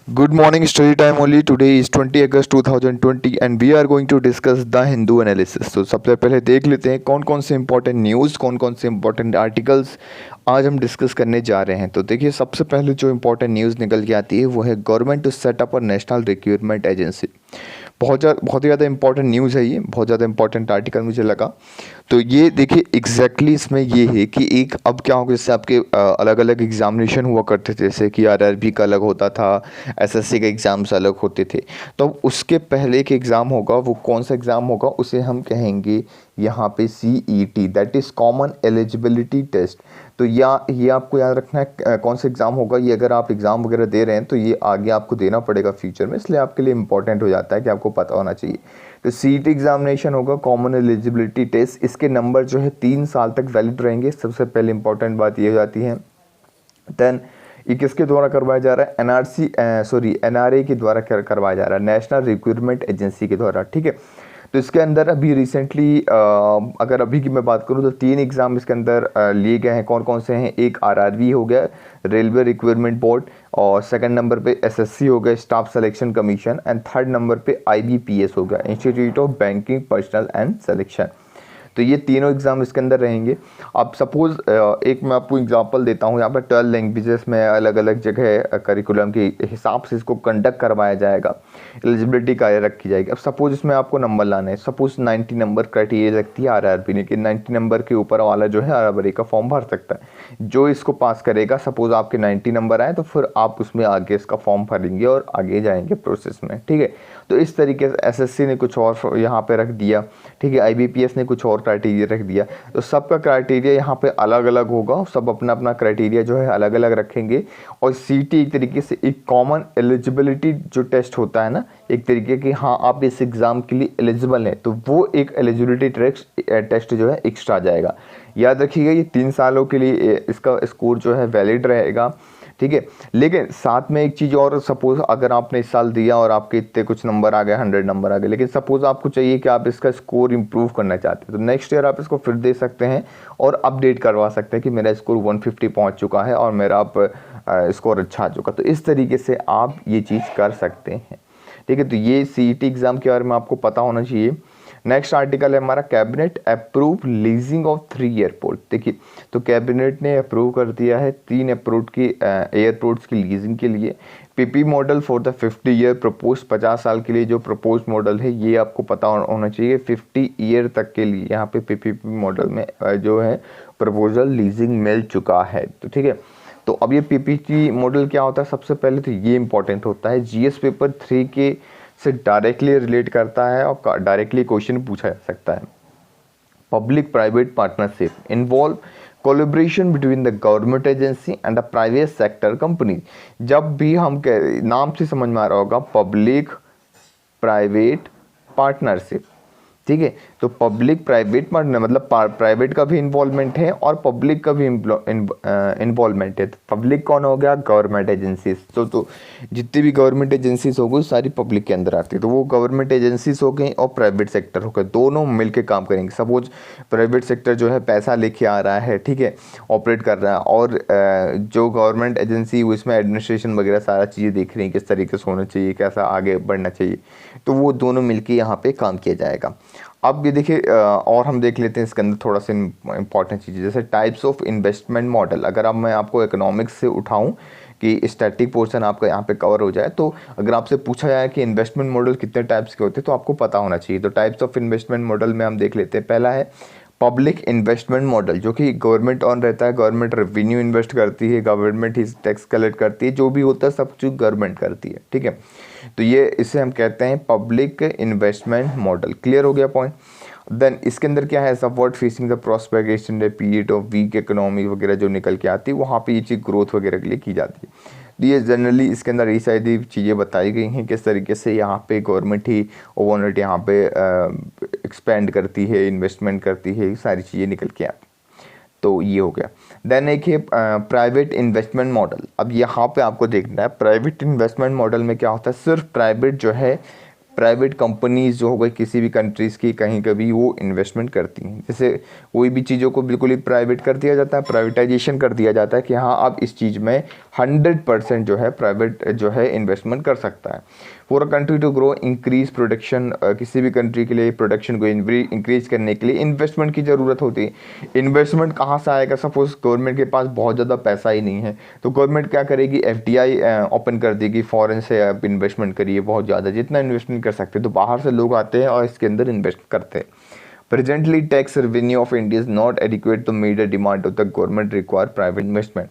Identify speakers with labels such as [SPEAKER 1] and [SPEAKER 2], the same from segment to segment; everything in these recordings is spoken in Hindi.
[SPEAKER 1] Good morning, study time only. Today is 20 August 2020 and we are going to discuss the Hindu analysis. तो सबसे पहले देख लेते हैं कौन कौन से इंपॉर्टेंट न्यूज़ कौन कौन से इंपॉर्टेंट आर्टिकल्स आज हम डिस्कस करने जा रहे हैं। तो देखिए सबसे पहले जो इंपॉर्टेंट न्यूज़ निकल के आती है वो है government to set up a national recruitment agency. बहुत ही ज़्यादा इंपॉर्टेंट न्यूज़ है ये, बहुत ज़्यादा इंपॉर्टेंट आर्टिकल मुझे लगा। तो ये देखिए एग्जैक्टली इसमें ये है कि एक अब क्या होगा, जैसे आपके अलग अलग एग्जामिनेशन हुआ करते थे, जैसे कि आरआरबी का अलग होता था, एसएससी के एग्ज़ाम्स अलग होते थे। तो उसके पहले एक एग्ज़ाम होगा, वो कौन सा एग्ज़ाम होगा उसे हम कहेंगे यहाँ पे CET, that is common eligibility test. तो ये आपको याद रखना है कौन सा एग्ज़ाम होगा ये। अगर आप एग्ज़ाम वगैरह दे रहे हैं तो ये आगे आपको देना पड़ेगा फ्यूचर में, इसलिए आपके लिए इंपॉर्टेंट हो जाता है कि आपको पता होना चाहिए। तो CET एग्जामिनेशन होगा, कॉमन एलिजिबिलिटी टेस्ट। इसके नंबर जो है 3 साल तक वैलिड रहेंगे। सबसे पहले इंपॉर्टेंट बात ये हो जाती है। देन ये किसके द्वारा करवाया जा रहा है? NRA के द्वारा करवाया जा रहा है, नेशनल रिक्रूटमेंट एजेंसी के द्वारा। ठीक है, तो इसके अंदर अभी रिसेंटली अगर अभी की मैं बात करूं तो 3 एग्ज़ाम इसके अंदर लिए गए हैं। कौन कौन से हैं? एक RRB हो गया, रेलवे रिक्रूटमेंट बोर्ड, और सेकंड नंबर पे SSC हो गया, staff selection commission, and third number पे IBPS हो गया, institute of banking personal and selection. तो ये तीनों एग्ज़ाम इसके अंदर रहेंगे। अब सपोज़ एक मैं आपको एग्जांपल देता हूँ, यहाँ पर 12 लैंग्वेजेस में अलग अलग जगह करिकुलम के हिसाब से इसको कंडक्ट करवाया जाएगा, एलिजिबिलिटी क्या रखी जाएगी। अब सपोज़ इसमें आपको नंबर लाना है, सपोज़ 90 नंबर क्राइटेरिया रखती है RRB ने कि 90 नंबर के ऊपर वाला जो है RRB का फॉर्म भर सकता है। जो इसको पास करेगा, सपोज़ आपके 90 नंबर आए तो फिर आप उसमें आगे इसका फॉर्म भरेंगे और आगे जाएंगे प्रोसेस में। ठीक है, तो इस तरीके से SSC ने कुछ और यहाँ पे रख दिया, ठीक है, IBPS ने कुछ और क्राइटेरिया रख दिया। तो सबका क्राइटेरिया यहाँ पे अलग अलग होगा, सब अपना अपना क्राइटेरिया जो है अलग अलग रखेंगे। और CT एक तरीके से एक कॉमन एलिजिबिलिटी जो टेस्ट होता है ना, एक तरीके की, हाँ आप इस एग्ज़ाम के लिए एलिजिबल हैं, तो वो एक एलिजिबिलिटी टेस्ट जो है एक्स्ट्रा जाएगा। याद रखिएगा ये 3 सालों के लिए इसका स्कोर जो है वैलिड रहेगा। ठीक है, लेकिन साथ में एक चीज़ और, सपोज अगर आपने इस साल दिया और आपके इतने कुछ नंबर आ गए, 100 नंबर आ गए, लेकिन सपोज आपको चाहिए कि आप इसका स्कोर इंप्रूव करना चाहते हैं, तो नेक्स्ट ईयर आप इसको फिर दे सकते हैं और अपडेट करवा सकते हैं कि मेरा स्कोर 150 पहुंच चुका है और मेरा अब स्कोर अच्छा आ चुका। तो इस तरीके से आप ये चीज़ कर सकते हैं। ठीक है, तो ये CET एग्ज़ाम के बारे में आपको पता होना चाहिए। नेक्स्ट आर्टिकल है हमारा, cabinet approve leasing of 3 airport. देखिए, तो कैबिनेट ने अप्रूव कर दिया है 3 एयरपोर्ट्स की लीजिंग के लिए। PP model for the 50 year propose, 50 साल के लिए जो प्रपोज मॉडल है ये आपको पता होना चाहिए। 50 ईयर तक के लिए यहाँ पे PPP मॉडल में जो है प्रपोजल लीजिंग मिल चुका है। तो ठीक है, तो अब ये PPP मॉडल क्या होता है? सबसे पहले तो ये इंपॉर्टेंट होता है, GS पेपर 3 के से डायरेक्टली रिलेट करता है और डायरेक्टली क्वेश्चन पूछा जा सकता है। Public private partnership involve collaboration between the government agency and the private sector company. जब भी हम नाम से समझ में आ रहा होगा, पब्लिक प्राइवेट पार्टनरशिप। ठीक है, तो पब्लिक प्राइवेट पार्टनर मतलब प्राइवेट का भी इन्वॉल्वमेंट है और पब्लिक का भी इन्वॉल्वमेंट है। पब्लिक कौन हो गया? Government agencies. तो जितनी भी गवर्नमेंट एजेंसीज हो गई सारी पब्लिक के अंदर आती है। तो वो गवर्नमेंट एजेंसीज हो गई और प्राइवेट सेक्टर हो गए, दोनों मिलकर काम करेंगे। सपोज प्राइवेट सेक्टर जो है पैसा लेके आ रहा है, ठीक है, ऑपरेट कर रहा है, और जो गवर्नमेंट एजेंसी वो इसमें एडमिनिस्ट्रेशन वगैरह सारा चीज़ें देख रही है, किस तरीके से होना चाहिए, कैसा आगे बढ़ना चाहिए, तो वो दोनों मिलकर यहाँ पे काम किया जाएगा। अब ये देखिए और हम देख लेते हैं इसके अंदर थोड़ा सा इंपॉर्टेंट चीज़ें, जैसे टाइप्स ऑफ इन्वेस्टमेंट मॉडल। अगर अब मैं आपको इकोनॉमिक्स से उठाऊं कि स्टैटिक पोर्शन आपका यहाँ पे कवर हो जाए, तो अगर आपसे पूछा जाए कि इन्वेस्टमेंट मॉडल कितने टाइप्स के होते हैं तो आपको पता होना चाहिए। तो टाइप्स ऑफ इन्वेस्टमेंट मॉडल में हम देख लेते हैं। पहला है पब्लिक इन्वेस्टमेंट मॉडल, जो कि गवर्नमेंट ऑन रहता है, गवर्नमेंट रेवेन्यू इन्वेस्ट करती है, गवर्नमेंट ही टैक्स कलेक्ट करती है, जो भी होता है सब चीज़ गवर्नमेंट करती है। ठीक है, तो ये इसे हम कहते हैं पब्लिक इन्वेस्टमेंट मॉडल। क्लियर हो गया पॉइंट? देन इसके अंदर क्या है, support facing the prospectation period of weak economy वगैरह जो निकल के आती है, वहाँ पे ये चीज़ ग्रोथ वगैरह के लिए की जाती है। तो ये जनरली इसके अंदर ये सारी चीज़ें बताई गई हैं, किस तरीके से यहाँ पे गवर्नमेंट ही ओवरनाइट यहाँ पे एक्सपेंड करती है, इन्वेस्टमेंट करती है, सारी चीज़ें निकल के आती। तो ये हो गया। देन एक है प्राइवेट इन्वेस्टमेंट मॉडल। अब यहाँ पे आपको देखना है प्राइवेट इन्वेस्टमेंट मॉडल में क्या होता है, सिर्फ प्राइवेट जो है प्राइवेट कंपनीज जो हो गई किसी भी कंट्रीज़ की, कहीं कभी वो इन्वेस्टमेंट करती हैं। जैसे कोई भी चीज़ों को बिल्कुल ही प्राइवेट कर दिया जाता है, प्राइवेटाइजेशन कर दिया जाता है कि हाँ आप इस चीज़ में 100% जो है प्राइवेट जो है इन्वेस्टमेंट कर सकता है। For a country to grow increase production, किसी भी कंट्री के लिए प्रोडक्शन को इंक्रीज करने के लिए इन्वेस्टमेंट की ज़रूरत होती है। इन्वेस्टमेंट कहाँ से आएगा? सपोज गवर्नमेंट के पास बहुत ज़्यादा पैसा ही नहीं है तो गवर्नमेंट क्या करेगी? एफडीआई ओपन कर देगी, फॉरेन से आप इन्वेस्टमेंट करिए बहुत ज़्यादा, जितना इन्वेस्टमेंट कर सकते हैं। तो बाहर से लोग आते हैं और इसके अंदर इन्वेस्ट करते हैं। Presently, tax revenue of India is not adequate to meet the demand of the government require private investment.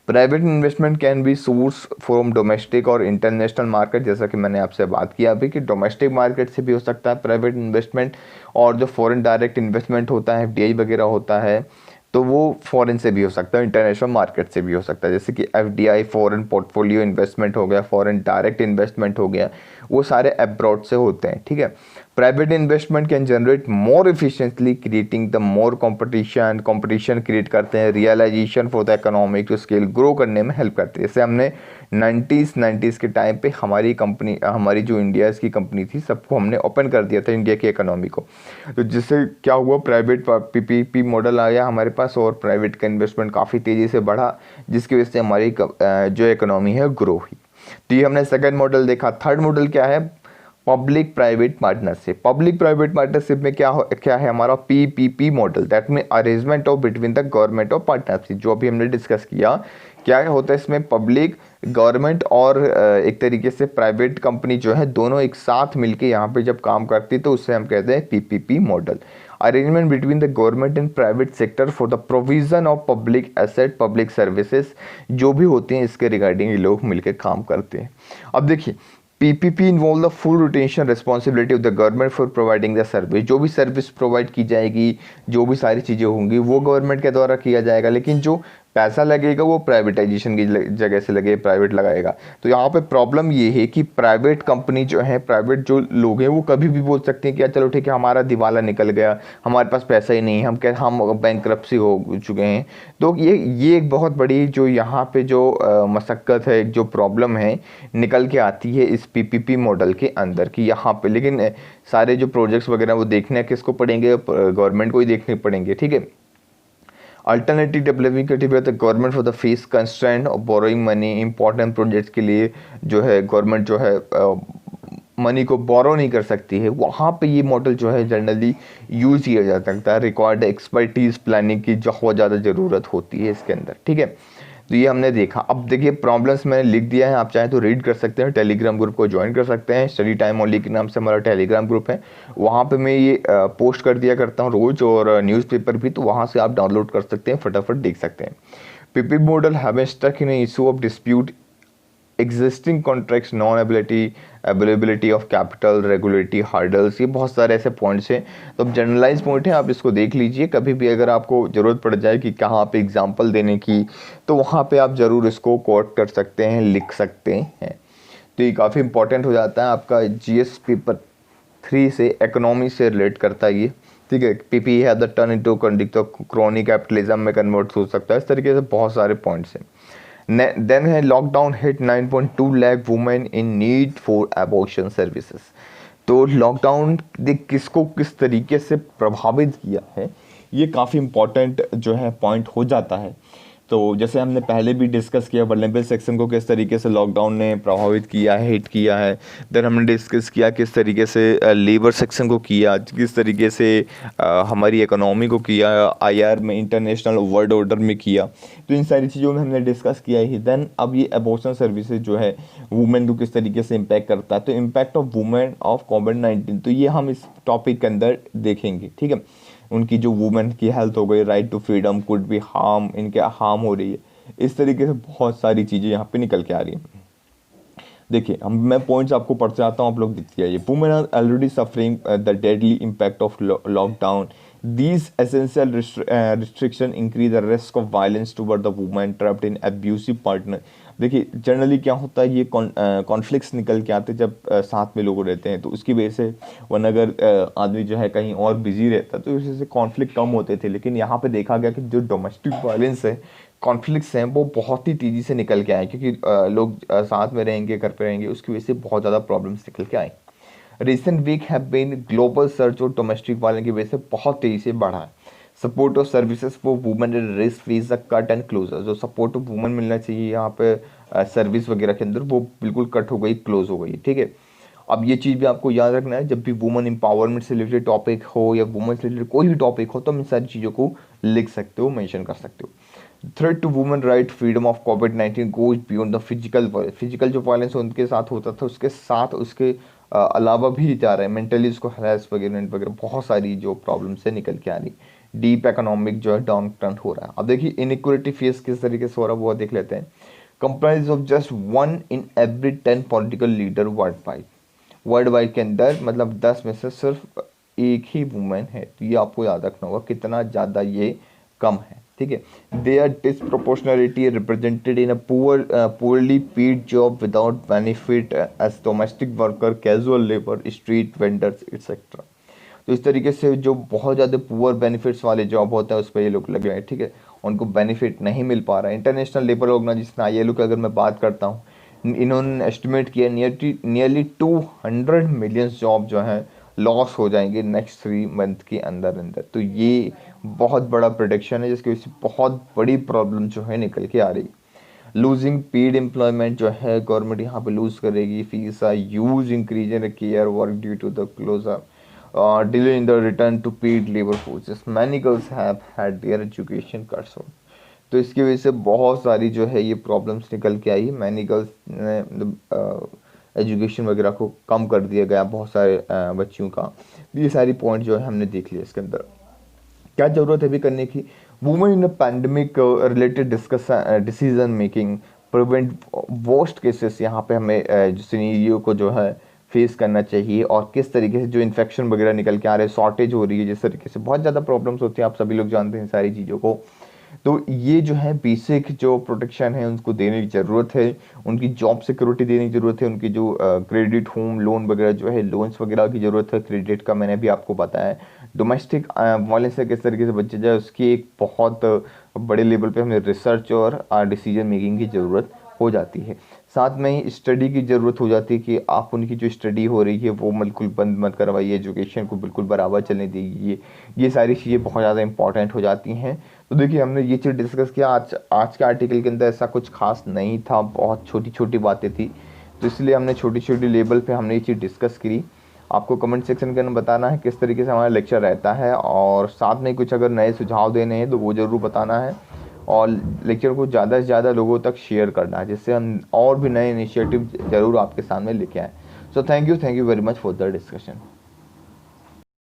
[SPEAKER 1] Private investment can be source from domestic और इंटरनेशनल मार्केट, जैसा कि मैंने आपसे बात किया अभी कि डोमेस्टिक मार्केट से भी हो सकता है प्राइवेट इन्वेस्टमेंट, और जो फॉरेन डायरेक्ट इन्वेस्टमेंट होता है, एफडीआई वगैरह होता है, तो वो फॉरेन से भी हो सकता है, इंटरनेशनल मार्केट से भी हो सकता है। जैसे कि एफडीआई फॉरेन पोर्टफोलियो इन्वेस्टमेंट हो गया, फॉरेन डायरेक्ट इन्वेस्टमेंट हो गया, वो सारे अब्रॉड से होते हैं। ठीक है, private investment can generate more efficiently creating the more competition create करते हैं, realisation for the economic to scale grow करने में हेल्प करते हैं। जैसे हमने 90s के टाइम पे हमारी कंपनी, हमारी जो इंडिया की कंपनी थी, सबको हमने ओपन कर दिया था इंडिया की इकोनॉमी को। तो जिससे क्या हुआ, प्राइवेट पीपीपी मॉडल आ गया हमारे पास और प्राइवेट का इन्वेस्टमेंट काफ़ी तेज़ी से बढ़ा, जिसकी वजह से हमारी जो इकोनॉमी है ग्रो हुई। तो ये हमने सेकंड मॉडल देखा। थर्ड मॉडल क्या है? Public private partnership. Public private partnership में क्या है हमारा? PPP model, that mean arrangement of between the government of partnership, जो अभी हमने डिस्कस किया। क्या होता है इसमें? पब्लिक, गवर्नमेंट और एक तरीके से प्राइवेट कंपनी जो है, दोनों एक साथ मिलके यहाँ पे जब काम करती है तो उससे हम कहते हैं PPP model. Arrangement between the government and private sector for the provision of public asset, public services जो भी होते हैं, इसके रिगार्डिंग ये लोग मिलकर काम करते हैं। अब देखिए, PPP involve the full retention responsibility of the government for providing the service. जो भी सर्विस प्रोवाइड की जाएगी, जो भी सारी चीज़ें होंगी, वो गवर्नमेंट के द्वारा किया जाएगा, लेकिन जो पैसा लगेगा वो प्राइवेटाइजेशन की जगह से लगे, प्राइवेट लगाएगा। तो यहाँ पे प्रॉब्लम ये है कि प्राइवेट कंपनी जो है, प्राइवेट जो लोग हैं, वो कभी भी बोल सकते हैं कि चलो ठीक है, हमारा दिवाला निकल गया, हमारे पास पैसा ही नहीं है, हम बैंकरप्सी हो चुके हैं। तो ये एक बहुत बड़ी जो यहाँ पे जो मशक्क़त है, जो प्रॉब्लम है, निकल के आती है इस पीपीपी मॉडल के अंदर कि यहाँ पे। लेकिन सारे जो प्रोजेक्ट्स वगैरह वो देखने किसको पड़ेंगे? गवर्नमेंट को ही देखने पड़ेंगे। ठीक है, alternative developing the government for the fees constraint और बोरोइंग मनी। इंपॉर्टेंट प्रोजेक्ट्स के लिए जो है गवर्नमेंट जो है मनी को बोरो नहीं कर सकती है, वहाँ पे ये मॉडल जो है जनरली यूज़ किया जा सकता है। रिक्वायर्ड एक्सपर्टीज प्लानिंग की बहुत ज़्यादा ज़रूरत होती है इसके अंदर। ठीक है, तो ये हमने देखा। अब देखिए, प्रॉब्लम्स मैंने लिख दिया है, आप चाहें तो रीड कर सकते हैं, टेलीग्राम ग्रुप को ज्वाइन कर सकते हैं। स्टडी टाइम ओनली के नाम से हमारा टेलीग्राम ग्रुप है, वहाँ पे मैं ये पोस्ट कर दिया करता हूँ रोज़, और न्यूज़पेपर भी, तो वहाँ से आप डाउनलोड कर सकते हैं, फटाफट देख सकते हैं। PP model have stuck in issue of dispute existing contracts, non availability of capital, regulatory hurdles, ये बहुत सारे ऐसे पॉइंट्स हैं। तो अब जनरलाइज पॉइंट है, आप इसको देख लीजिए। कभी भी अगर आपको ज़रूरत पड़ जाए कि कहाँ पे एग्जांपल देने की, तो वहाँ पे आप ज़रूर इसको कोट कर सकते हैं, लिख सकते हैं। तो ये काफ़ी इंपॉर्टेंट हो जाता है आपका जीएस पेपर 3 से, इकोनॉमी से रिलेट करता है ये। ठीक है, पीपी है the turn into conduct chronic capitalism में कन्वर्ट हो सकता है। इस तरीके से बहुत सारे पॉइंट्स हैं। देन है lockdown hit 9.2 lakh women in need for abortion services. तो लॉकडाउन किसको किस तरीके से प्रभावित किया है, ये काफ़ी इम्पॉर्टेंट जो है पॉइंट हो जाता है। तो जैसे हमने पहले भी डिस्कस किया, वल्नरेबल सेक्शन को किस तरीके से लॉकडाउन ने प्रभावित किया है, हिट किया है। देन हमने डिस्कस किया किस तरीके से लेबर सेक्शन को किया, किस तरीके से हमारी इकोनॉमी को किया, आईआर में, इंटरनेशनल वर्ल्ड ऑर्डर में किया। तो इन सारी चीज़ों में हमने डिस्कस किया ही। देन अब ये एबॉर्शन सर्विसेज जो है वुमेन को किस तरीके से इम्पैक्ट करता है, तो इम्पैक्ट ऑफ वुमेन ऑफ कोविड-19, तो ये हम इस टॉपिक के अंदर देखेंगे। ठीक है, उनकी जो वुमेन की हेल्थ हो गई, right to freedom could be harm, इनके हार्म हो रही है, इस तरीके से बहुत सारी चीज़ें यहाँ पे निकल के आ रही हैं। देखिए, मैं पॉइंट्स आपको पढ़ते आता हूँ, आप लोग देखते जाइए। Women are already suffering the deadly impact of lockdown. These essential restriction increase the risk of violence toward the woman trapped in abusive partner। देखिए, जनरली क्या होता है, ये कॉन्फ्लिक्ट्स निकल के आते जब साथ में लोग रहते हैं, तो उसकी वजह से, वरना अगर आदमी जो है कहीं और बिजी रहता तो इस वजह से कॉन्फ्लिक्ट कम होते थे। लेकिन यहाँ पे देखा गया कि जो डोमेस्टिक वायलेंस है, कॉन्फ्लिक्ट्स हैं, वो बहुत ही तेज़ी से निकल के आए, क्योंकि लोग साथ में रहेंगे, घर पे रहेंगे, उसकी वजह से बहुत ज़्यादा प्रॉब्लम्स निकल के आए। Recent week have been global search और डोमेस्टिक वायलेंस की वजह से बहुत तेजी से बढ़ा है। Support of services for women risk fees cut and closure, जो सपोर्ट ऑफ वुमेन मिलना चाहिए यहाँ पे सर्विस वगैरह के अंदर, वो बिल्कुल कट हो गई, क्लोज हो गई। ठीक है, अब ये चीज़ भी आपको याद रखना है, जब भी वुमेन एम्पावरमेंट से रिलेटेड टॉपिक हो या वुमेन से रिलेटेड कोई भी टॉपिक हो तो हम इन सारी चीज़ों को लिख सकते हो, मेंशन कर सकते हो। Threat to women right freedom of कोविड-19 गोज बियॉन्ड द फिजिकल जो वायलेंस उनके साथ होता था उसके साथ उसके अलावा भी जा रहा है, मेंटली उसको हरास वगैरह वगैरह बहुत सारी जो प्रॉब्लम से निकल के आ रही। डीप इकोनॉमिक जो है डाउन टर्न हो रहा है। अब देखिए इनइक्वालिटी फेस किस तरीके से हो रहा है वो देख लेते हैं। Comprise of just 1 in every 10 political leader world wide के अंदर, मतलब 10 में से सिर्फ एक ही वुमेन है। तो ये आपको याद रखना होगा कितना ज़्यादा ये कम है। ठीक है, they are disproportionality represented in a poorly paid job without benefit as domestic worker, casual labour, street vendors etcetera. तो इस तरीके से जो बहुत ज़्यादा पुअर बेनिफिट्स वाले जॉब होते हैं उस पर ये लोग लगे हैं। ठीक है, उनको बेनिफिट नहीं मिल पा रहा है। इंटरनेशनल लेबर ऑर्गेनाइजेशन ILO की अगर मैं बात करता हूँ, इन्होंने एस्टिमेट किया नियरली 200 मिलियन जॉब जो हैं लॉस हो जाएंगे नेक्स्ट 3 मंथ के अंदर अंदर। तो ये बहुत बड़ा प्रोडिक्शन है जिसकी वजह से बहुत बड़ी प्रॉब्लम जो है निकल के आ रही। लूजिंग पेड एम्प्लॉयमेंट जो है गवर्नमेंट यहाँ पे लूज करेगी। Fees are use increase in care work due to the closure, delay in the return to paid labor forces. Many girls have had their education cut short. तो इसकी वजह से बहुत सारी जो है ये प्रॉब्लम्स निकल के आई। मैनी गर्ल्स ने एजुकेशन वगैरह को कम कर दिया गया बहुत सारे बच्चियों का। ये सारी पॉइंट जो है हमने देख लिया। इसके अंदर क्या ज़रूरत है भी करने की, women in pandemic related decision making, prevent worst cases, यहाँ पे हमें सिनेरियो को जो है फेस करना चाहिए और किस तरीके से जो इन्फेक्शन वगैरह निकल के आ रहे हैं, शॉर्टेज हो रही है जिस तरीके से, बहुत ज़्यादा प्रॉब्लम्स होती हैं, आप सभी लोग जानते हैं सारी चीज़ों को। तो ये जो है बेसिक जो प्रोटेक्शन है उनको देने की ज़रूरत है, उनकी जॉब सिक्योरिटी देने की ज़रूरत है, उनकी जो क्रेडिट होम लोन वगैरह जो है लोन्स वगैरह की ज़रूरत है, क्रेडिट का मैंने भी आपको बताया। डोमेस्टिक वायलेंस से किस तरीके से बचा जाए उसकी एक बहुत बड़े लेवल पे हमें रिसर्च और डिसीजन मेकिंग की ज़रूरत हो जाती है। साथ में ही स्टडी की ज़रूरत हो जाती है कि आप उनकी जो स्टडी हो रही है वो बिल्कुल बंद मत करवाइए, एजुकेशन को बिल्कुल बराबर चलने दीजिए। ये सारी चीज़ें बहुत ज़्यादा इंपॉर्टेंट हो जाती हैं। तो देखिए हमने ये चीज़ डिस्कस किया। आज के आर्टिकल के अंदर ऐसा कुछ खास नहीं था, बहुत छोटी छोटी बातें थी, तो इसलिए हमने छोटी छोटी लेवल पे हमने ये चीज़ डिस्कस करी। आपको कमेंट सेक्शन के अंदर बताना है किस तरीके से हमारा लेक्चर रहता है, और साथ में कुछ अगर नए सुझाव देने हैं तो वो ज़रूर बताना है, और लेक्चर को ज़्यादा से ज़्यादा लोगों तक शेयर करना है जिससे हम और भी नए इनिशिएटिव ज़रूर आपके सामने लेके आएँ। So thank you very much for the discussion.